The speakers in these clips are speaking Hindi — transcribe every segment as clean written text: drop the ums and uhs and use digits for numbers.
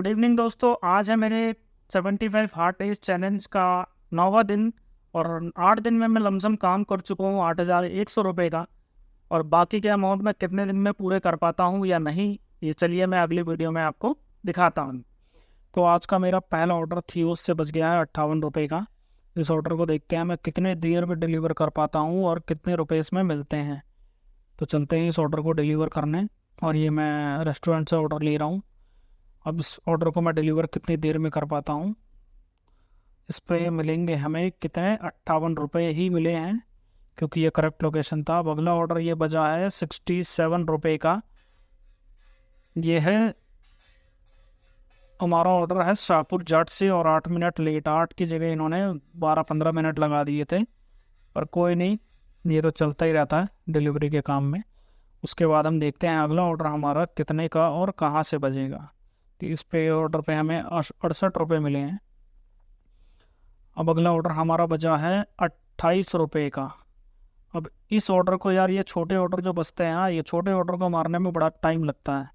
गुड इवनिंग दोस्तों। आज है मेरे 75 हार्ड डेज चैलेंज का 9वां दिन और 8 दिन में मैं लमसम काम कर चुका हूँ 8,100 रुपये का। और बाकी के अमाउंट मैं कितने दिन में पूरे कर पाता हूँ या नहीं, ये चलिए मैं अगली वीडियो में आपको दिखाता हूँ। तो आज का मेरा पहला ऑर्डर थी, उससे बच गया है 58 रुपये का। इस ऑर्डर को देखते हैं मैं कितने देर में डिलीवर कर पाता हूँ और कितने रुपए इसमें मिलते हैं। तो चलते हैं इस ऑर्डर को डिलीवर करने। और ये मैं रेस्टोरेंट से ऑर्डर ले रहा हूँ। अब इस ऑर्डर को मैं डिलीवर कितनी देर में कर पाता हूँ। इस पे मिलेंगे हमें कितने 58 रुपये ही मिले हैं, क्योंकि ये करेक्ट लोकेशन था। अब अगला ऑर्डर ये बजा है 67 रुपये का। ये है हमारा ऑर्डर है शाहपुर जाट से और 8 मिनट लेट, 8 की जगह इन्होंने 12-15 मिनट लगा दिए थे, पर कोई नहीं, ये तो चलता ही रहता है डिलीवरी के काम में। उसके बाद हम देखते हैं अगला ऑर्डर हमारा कितने का और कहाँ से बजेगा। तो इस पे ऑर्डर पे हमें 68 रुपये मिले हैं। अब अगला ऑर्डर हमारा बचा है 28 रुपये का। अब इस ऑर्डर को यार, ये छोटे ऑर्डर जो बचते हैं, ये छोटे ऑर्डर को मारने में बड़ा टाइम लगता है।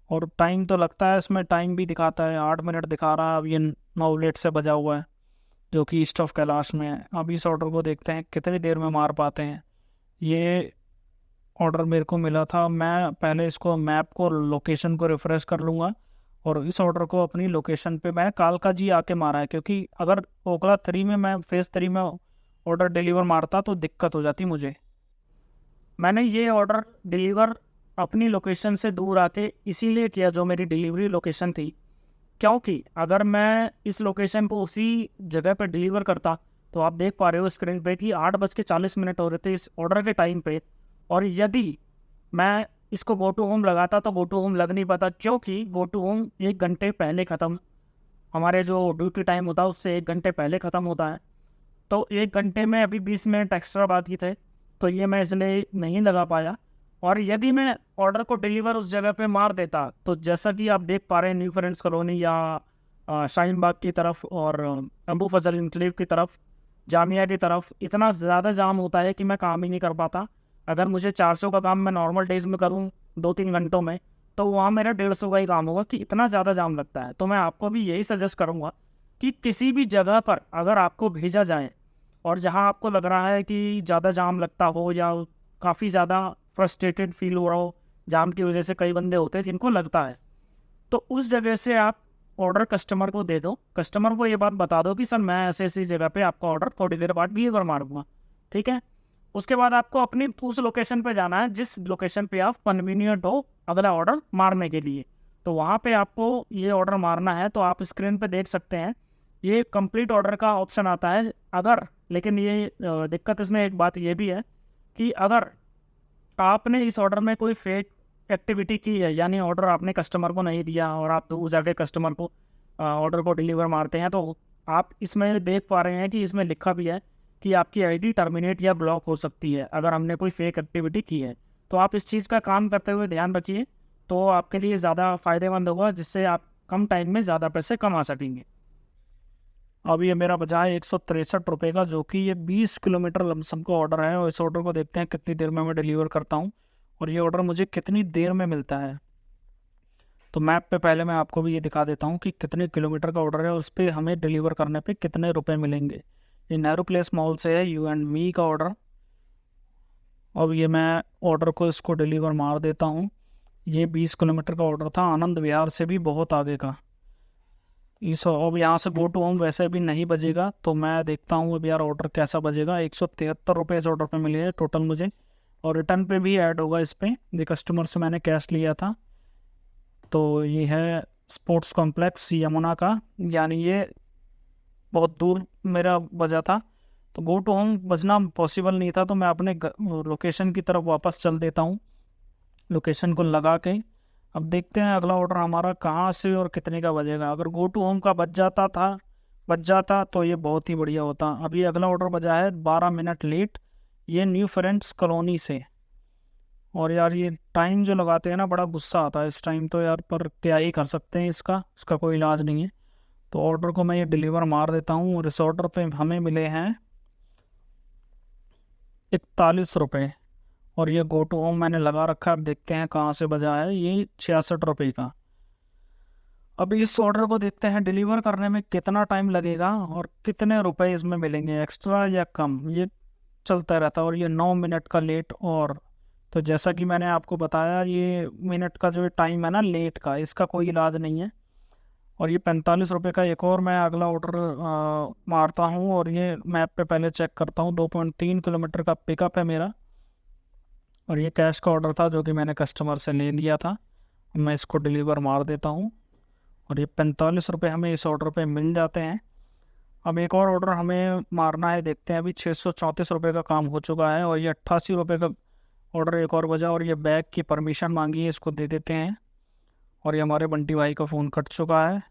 और टाइम तो लगता है, इसमें टाइम भी दिखाता है, 8 मिनट दिखा रहा है। अब ये 9 लेट से बजा हुआ है, जो कि ईस्ट ऑफ कैलाश में है। अब इस ऑर्डर को देखते हैं कितनी देर में मार पाते हैं। ये ऑर्डर मेरे को मिला था, मैं पहले इसको मैप को, लोकेशन को रिफ़्रेश कर लूँगा और इस ऑर्डर को अपनी लोकेशन पे मैं कालका जी आके मारा है, क्योंकि अगर ओखला 3 में, मैं फेज़ 3 में ऑर्डर डिलीवर मारता तो दिक्कत हो जाती मुझे। मैंने ये ऑर्डर डिलीवर अपनी लोकेशन से दूर आके इसीलिए किया, जो मेरी डिलीवरी लोकेशन थी, क्योंकि अगर मैं इस लोकेशन को उसी जगह पर डिलीवर करता तो आप देख पा रहे हो स्क्रीन पे कि 8:40 हो रहे थे इस ऑर्डर के टाइम पे। और यदि मैं इसको गो टू होम लगाता तो गो टू होम लग नहीं पाता, क्योंकि गो टू होम 1 घंटे पहले ख़त्म, हमारे जो ड्यूटी टाइम होता है उससे 1 घंटे पहले ख़त्म होता है। तो 1 घंटे में अभी 20 मिनट एक्स्ट्रा बाकी थे, तो ये मैं इसलिए नहीं लगा पाया। और यदि मैं ऑर्डर को डिलीवर उस जगह पे मार देता तो जैसा कि आप देख पा रहे हैं, न्यू फ्रेंड्स कॉलोनी या शाहीन बाग की तरफ और अबू फजल इंक्लेव की तरफ, जामिया की तरफ इतना ज़्यादा जाम होता है कि मैं काम ही नहीं कर पाता। अगर मुझे 400 का काम मैं नॉर्मल डेज़ में करूँ 2-3 घंटों में, तो वहाँ मेरा 150 का ही काम होगा, कि इतना ज़्यादा जाम लगता है। तो मैं आपको भी यही सजेस्ट करूँगा कि किसी भी जगह पर अगर आपको भेजा जाए और जहाँ आपको लग रहा है कि ज़्यादा जाम लगता हो या काफ़ी ज़्यादा फ्रस्ट्रेटेड फील हो रहा हो, जाम की वजह से कई बंदे होते हैं जिनको लगता है, तो उस जगह से आप ऑर्डर कस्टमर को दे दो। कस्टमर को ये बात बता दो कि सर मैं ऐसे ऐसी जगह पे आपका ऑर्डर थोड़ी देर बाद डिलीवर मारूंगा, ठीक है। उसके बाद आपको अपनी उस लोकेशन पे जाना है जिस लोकेशन पे आप कन्वीनियंट हो अगला ऑर्डर मारने के लिए। तो वहाँ पे आपको ये ऑर्डर मारना है। तो आप स्क्रीन पे देख सकते हैं ये कंप्लीट ऑर्डर का ऑप्शन आता है। अगर, लेकिन ये दिक्कत इसमें एक बात ये भी है कि अगर आपने इस ऑर्डर में कोई फेक एक्टिविटी की है, यानी ऑर्डर आपने कस्टमर को नहीं दिया और आप दूर जाके कस्टमर को ऑर्डर को डिलीवर मारते हैं, तो आप इसमें देख पा रहे हैं कि इसमें लिखा भी है कि आपकी आईडी टर्मिनेट या ब्लॉक हो सकती है अगर हमने कोई फेक एक्टिविटी की है। तो आप इस चीज़ का काम करते हुए ध्यान रखिए, तो आपके लिए ज़्यादा फ़ायदेमंद होगा, जिससे आप कम टाइम में ज़्यादा पैसे कमा सकेंगे। अब ये मेरा बचा है 163 रुपये का, जो कि ये 20 किलोमीटर लमसम का ऑर्डर है। और इस ऑर्डर को देखते हैं कितनी देर में मैं डिलीवर करता हूँ और ये ऑर्डर मुझे कितनी देर में मिलता है। तो मैप पे पहले मैं आपको भी ये दिखा देता हूँ कि कितने किलोमीटर का ऑर्डर है और उस पर हमें डिलीवर करने पे कितने रुपए मिलेंगे। ये नेहरू प्लेस मॉल से है, यू एंड मी का ऑर्डर। अब ये मैं ऑर्डर को इसको डिलीवर मार देता हूँ। ये 20 किलोमीटर का ऑर्डर था, आनंद विहार से भी बहुत आगे का। इस अब यहाँ से गो टू होम वैसे भी नहीं बजेगा, तो मैं देखता हूँ अब यार ऑर्डर कैसा बजेगा। 173 रुपये इस ऑर्डर पे मिले हैं टोटल मुझे, और रिटर्न पे भी ऐड होगा इस पर। ये कस्टमर से मैंने कैश लिया था। तो ये है स्पोर्ट्स कॉम्प्लेक्स यमुना का, यानी ये बहुत दूर मेरा बजा था, तो गो टू होम बजना पॉसिबल नहीं था। तो मैं अपने लोकेशन की तरफ वापस चल देता हूँ, लोकेशन को लगा के। अब देखते हैं अगला ऑर्डर हमारा कहाँ से और कितने का बजेगा। अगर गो टू होम का बच जाता तो ये बहुत ही बढ़िया होता। अभी अगला ऑर्डर बजा है 12 मिनट लेट, ये न्यू फ्रेंड्स कॉलोनी से। और यार ये टाइम जो लगाते हैं ना, बड़ा गुस्सा आता है इस टाइम तो यार, पर क्या ही कर सकते हैं, इसका कोई इलाज नहीं है। तो ऑर्डर को मैं ये डिलीवर मार देता हूँ और इस ऑर्डर पे हमें मिले हैं 41 रुपये। और ये गो टू होम मैंने लगा रखा है, अब देखते हैं कहाँ से बजा है। ये 66 रुपये का। अब इस ऑर्डर को देखते हैं डिलीवर करने में कितना टाइम लगेगा और कितने रुपए इसमें मिलेंगे, एक्स्ट्रा या कम, ये चलता रहता है। और ये 9 मिनट का लेट। और तो जैसा कि मैंने आपको बताया, ये मिनट का जो टाइम है ना लेट का, इसका कोई इलाज नहीं है। और ये 45 रुपये का एक और मैं अगला ऑर्डर मारता हूँ, और ये मैप पे पहले चेक करता हूँ। 2.3 किलोमीटर का पिकअप है मेरा, और ये कैश का ऑर्डर था जो कि मैंने कस्टमर से ले लिया था। मैं इसको डिलीवर मार देता हूँ, और ये 45 रुपये हमें इस ऑर्डर पे मिल जाते हैं। अब एक और ऑर्डर हमें मारना है, देखते हैं। अभी 634 रुपये का काम हो चुका है, और ये 88 रुपये का ऑर्डर एक और बजा, और ये बैग की परमिशन मांगी है, इसको दे देते हैं। और ये हमारे बंटी भाई का फ़ोन कट चुका है।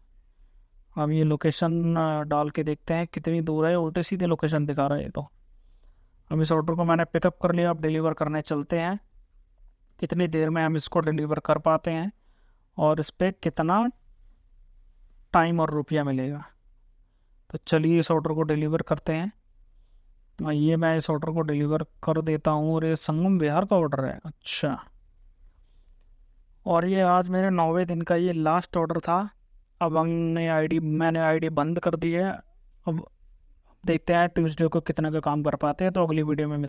अब ये लोकेशन डाल के देखते हैं कितनी दूर है, उल्टे सीधे लोकेशन दिखा रहा है ये तो। अब इस ऑर्डर को मैंने पिकअप कर लिया, अब डिलीवर करने चलते हैं। कितनी देर में हम इसको डिलीवर कर पाते हैं और इस पर कितना टाइम और रुपया मिलेगा। तो चलिए इस ऑर्डर को डिलीवर करते हैं। ये मैं इस ऑर्डर को डिलीवर कर देता हूँ, और ये संगम विहार का ऑर्डर है, अच्छा। और ये आज मेरे 9वें दिन का ये लास्ट ऑर्डर था। अब मैंने आईडी बंद कर दी है। अब देखते हैं ट्यूसडे को कितने का काम कर पाते हैं। तो अगली वीडियो में